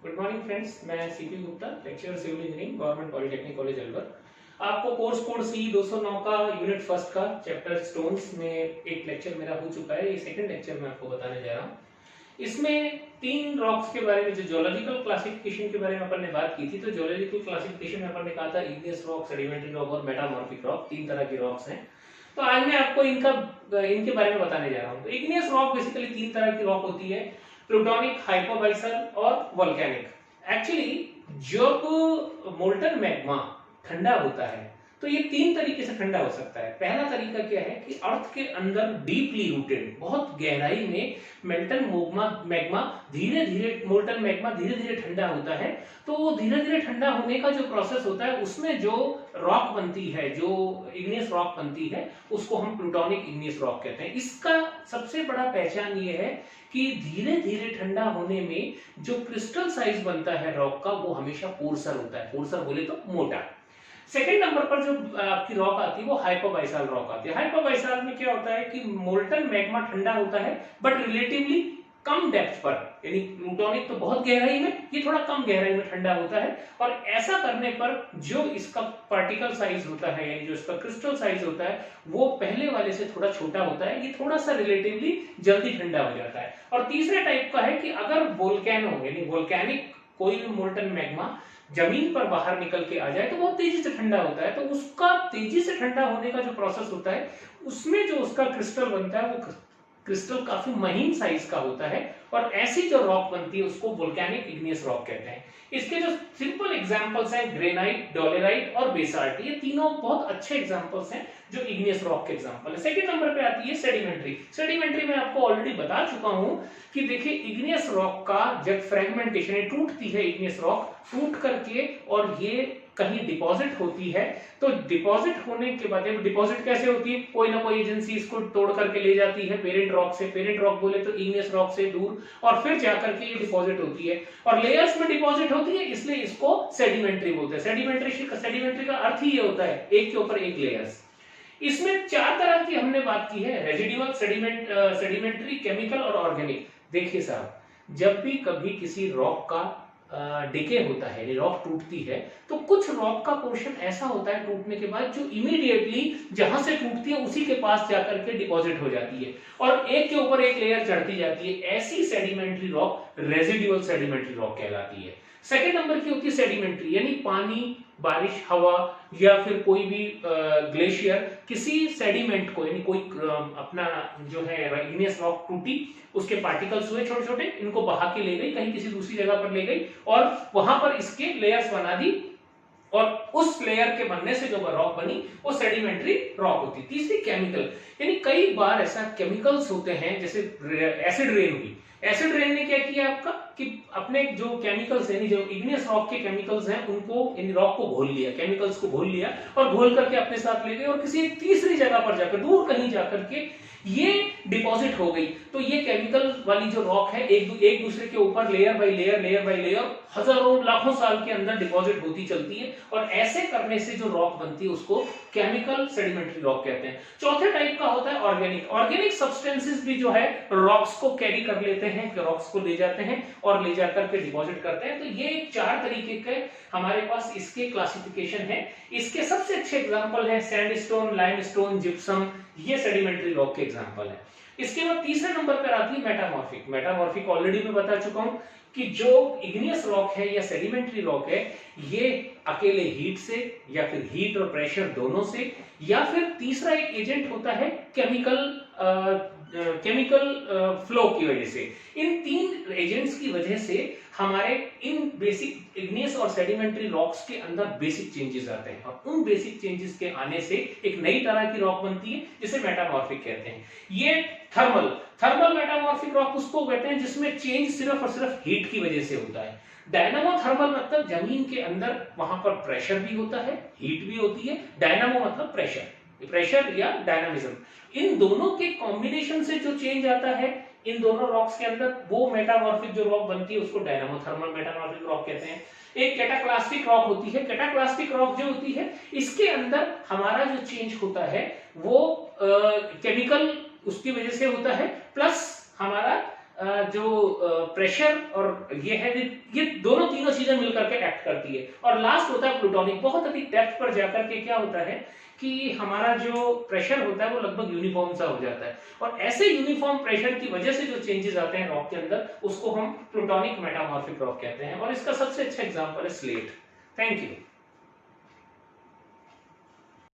Good morning friends, मैं C P Gupta, lecturer civil engineering, government polytechnic college Alwar. आपको course code C 209 का unit first का chapter stones में एक लेक्चर मेरा हो चुका है। ये सेकंड लेक्चर मैं आपको बताने जा रहा हूँ। इसमें तीन रॉक्स के बारे में, जो जियोलॉजिकल क्लासिफिकेशन के बारे में अपन ने बात की थी, तो जियोलॉजिकल क्लासिफिकेशन में अपन ने कहा था इग्नियस रॉक, सेडिमेंट्री रॉक और मेटामॉर्फिक रॉक, तीन तरह की रॉक्स हैं। तो आज मैं आपको इनके बारे में बताने जा रहा हूँ। तो इग्नियस रॉक बेसिकली तीन तरह की रॉक होती है, प्लूटोनिक, हाइपोबाइसल और वोल्केनिक। एक्चुअली जब मोल्टन मैग्मा ठंडा होता है तो ये तीन तरीके से ठंडा हो सकता है। पहला तरीका क्या है कि अर्थ के अंदर डीपली रूटेड, बहुत गहराई में मोल्टन मैग्मा धीरे धीरे ठंडा होता है। तो वो धीरे धीरे ठंडा होने का जो प्रोसेस होता है, उसमें जो रॉक बनती है, जो इग्नियस रॉक बनती है, उसको हम प्लूटोनिक इग्नियस रॉक कहते हैं। इसका सबसे बड़ा पहचान ये है कि धीरे धीरे ठंडा होने में जो क्रिस्टल साइज बनता है रॉक का, वो हमेशा पोरसर होता है। पोरसर बोले तो मोटा। सेकेंड नंबर पर जो आपकी रॉक आती है वो हाइपोबाइसल रॉक आती है। हाइपोबाइसल में क्या होता है कि मोल्टन मैग्मा ठंडा होता है बट रिलेटिवली कम डेप्थ पर, यानी प्लूटोनिक तो बहुत गहराई में, ये थोड़ा कम गहराई में ठंडा होता है। और ऐसा करने पर जो इसका पार्टिकल साइज होता है, यानी जो इसका क्रिस्टल साइज होता है, वो पहले वाले से थोड़ा छोटा होता है। ये थोड़ा सा रिलेटिवली जल्दी ठंडा हो जाता है। और तीसरे टाइप का है कि अगर वोल्केनो, यानी वोल्केनिक कोई भी मोल्टन मैग्मा जमीन पर बाहर निकल के आ जाए तो बहुत तेजी से ठंडा होता है। तो उसका तेजी से ठंडा होने का जो प्रोसेस होता है, उसमें जो उसका क्रिस्टल बनता है, वो क्रिस्टल काफी महीन साइज का होता है। और ऐसी जो रॉक बनती है उसको वोल्केनिक इग्नियस रॉक कहते हैं। इसके जो सिंपल एग्जांपल्स हैं ग्रेनाइट, डोलेराइट और बेसाल्ट, ये तीनों बहुत अच्छे एग्जांपल्स हैं जो इग्नियस रॉक के एग्जांपल है। सेकंड नंबर पे आती है सेडिमेंट्री। सेडिमेंट्री में आपको ऑलरेडी बता चुका हूं कि देखिए, इग्नियस रॉक का जब फ्रेगमेंटेशन टूटती है, इग्नियस रॉक टूट करके और ये कहीं डिपॉजिट होती है, तो डिपॉजिट होने के बाद, डिपॉजिट कैसे होती है, कोई ना कोई एजेंसी इसको तोड़ करके ले जाती है पेरेंट रॉक से, पेरेंट रॉक बोले तो इग्नियस रॉक से दूर, और फिर जाकर के ये डिपॉजिट होती है और लेयर्स में डिपॉजिट होती है, इसलिए इसको सेडिमेंट्री बोलते हैं। सेडिमेंट्री का अर्थ ही ये होता है, एक के ऊपर एक लेयर्स। इसमें चार तरह की हमने बात की है, रेजिडुअल, सेडिमेंट्री, केमिकल और ऑर्गेनिक। देखिए साहब, जब भी कभी किसी रॉक का डिके होता है, रॉक टूटती है, तो कुछ रॉक का पोर्शन ऐसा होता है टूटने के बाद जो इमीडिएटली जहां से टूटती है उसी के पास जाकर के डिपॉजिट हो जाती है और एक के ऊपर एक लेयर चढ़ती जाती है। ऐसी sedimentary rock residual sedimentary rock कहलाती है। सेकेंड नंबर की होती है सेडिमेंट्री, यानी पानी, बारिश, हवा या फिर कोई भी ग्लेशियर किसी सेडिमेंट को, यानी कोई अपना जो है इग्नियस रॉक टूटी, उसके पार्टिकल्स हुए छोटे छोटे, इनको बहा के ले गई, कहीं किसी दूसरी जगह पर ले गई और वहां पर इसके लेयर्स बना दी, और उस लेयर के बनने से जो रॉक बनी वो सेडिमेंट्री रॉक होती है। तीसरी केमिकल, यानी कई बार ऐसा केमिकल्स होते हैं, जैसे एसिड रेन हुई। एसिड रेन ने क्या किया आपका कि अपने जो केमिकल्स, यानी जो इग्नियस रॉक के केमिकल्स हैं, उनको, यानी रॉक को घोल लिया, केमिकल्स को घोल लिया और घोल करके अपने साथ ले गए और किसी एक तीसरी जगह पर जाकर, दूर कहीं जाकर के ये डिपॉजिट हो गई। तो ये केमिकल वाली जो रॉक है एक दूसरे के ऊपर लेयर बाय लेयर हजारों लाखों साल के अंदर डिपॉजिट होती चलती है, और ऐसे करने से जो रॉक बनती है उसको केमिकल सेडिमेंट्री रॉक कहते हैं। चौथे टाइप का होता है ऑर्गेनिक। ऑर्गेनिक सब्सटेंसेस भी जो है रॉक्स को कैरी कर लेते हैं, रॉक्स को ले जाते हैं और ले जाकर के डिपॉजिट करते हैं। तो ये चार तरीके के हमारे पास इसके क्लासिफिकेशन है। इसके सबसे अच्छे एग्जांपल है सैंडस्टोन, लाइमस्टोन, जिप्सम, ये सेडिमेंट्री रॉक के एग्जांपल है। इसके बाद तीसरे नंबर पर आती है मेटामॉर्फिक। मेटामॉर्फिक ऑलरेडी मैं बता चुका हूं कि जो इग्नियस रॉक है या सेडिमेंट्री रॉक है, ये अकेले हीट से या फिर हीट और प्रेशर दोनों से, या फिर तीसरा एक एजेंट होता है केमिकल फ्लो की वजह से। इन तीन एजेंट्स की वजह से हमारे इन बेसिक इग्नियस और सेडिमेंट्री रॉक्स के अंदर बेसिक चेंजेस आते हैं, और उन बेसिक चेंजेस के आने से एक नई तरह की रॉक बनती है जिसे मेटामॉर्फिक कहते हैं। ये थर्मल मेटामॉर्फिक रॉक उसको कहते हैं जिसमें चेंज सिर्फ और सिर्फ हीट की वजह से होता है। डायनामो थर्मल मतलब जमीन के अंदर वहां पर प्रेशर भी होता है, हीट भी होती है। डायनामो मतलब प्रेशर या डायनामिज्म, इन दोनों के कॉम्बिनेशन से जो चेंज आता है इन दोनों रॉक्स के अंदर, वो मेटामॉर्फिक जो रॉक बनती है उसको डायनामो थर्मल मेटामॉर्फिक रॉक कहते हैं। एक कैटाक्लास्टिक रॉक होती है। कैटाक्लास्टिक रॉक जो होती है, इसके अंदर हमारा जो चेंज होता है वो केमिकल उसकी वजह से होता है, प्लस हमारा जो प्रेशर और ये है, ये दोनों तीनों चीजें मिलकर के एक्ट करती है। और लास्ट होता है प्लूटोनिक। बहुत अधिक डेप्थ पर जाकर के क्या होता है कि हमारा जो प्रेशर होता है वो लगभग यूनिफॉर्म सा हो जाता है, और ऐसे यूनिफॉर्म प्रेशर की वजह से जो चेंजेस आते हैं रॉक के अंदर, उसको हम प्लूटोनिक मेटामॉर्फिक रॉक कहते हैं। और इसका सबसे अच्छा एग्जांपल है स्लेट। Thank you.